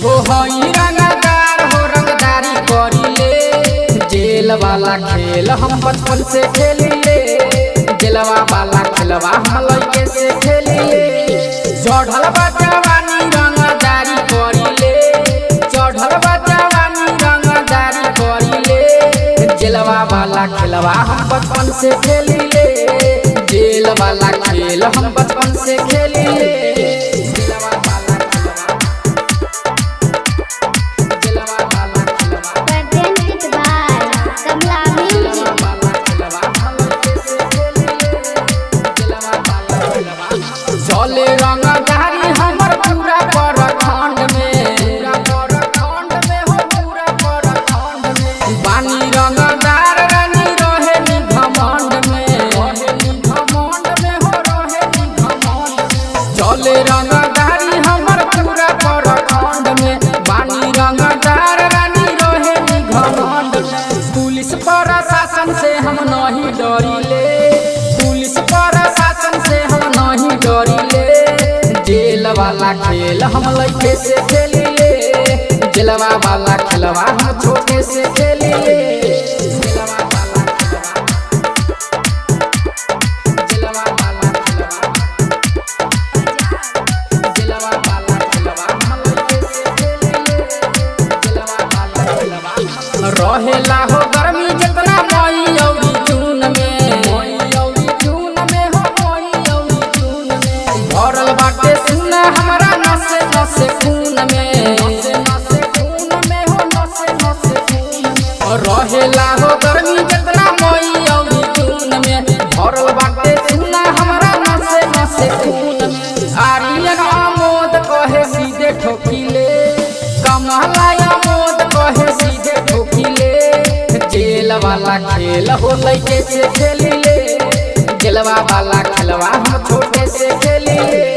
हो हई रंगदार हो रंगदारी करीले। जेल वाला खेल हम बचपन से खेलिले। जेलवा वाला खेलवा हम लइके से खेलिले। चढ़ल बा जवानी रंगदारी करीले। चढ़ल बा जवानी रंगदारी करीले। जेलवा वाला खेलवा हम बचपन से खेलिले। जेल वाला खेल हम बचपन से खेलिले। चले रंगदारी हमर पूरा प्रखंड में। बानी रंगदार रानी रहे नी घमंड में। चले रंगदारी हमर पूरा प्रखंड में। बानी रंगदार रानी रहे नी घमंड में। पुलिस प्रशासन से हम नहीं डरिले। पुलिस प्रशासन से हम नहीं डरिले। जेल वाला खेल हम लइके से खेलिले। जेलवा वाला खेलवा हम छोटे से खेलिले। रहेला हो गर्मी जितना मई औरी जून में। भरल बाटे सुन हमरा नसे नसे खून में। रहेला हो गर्मी जितना मई औरी जून में। भरल बाटे सुन हमरा नसे नसे खून में। आर्यन आमोद कहे सीधे ठोकिले। कमला आमोद कहे सीधे ठोकिले। जेल वाला खेल हो लइके से खेलिले। जेलवा वाला खेलवा हम छोटे से खेलिले।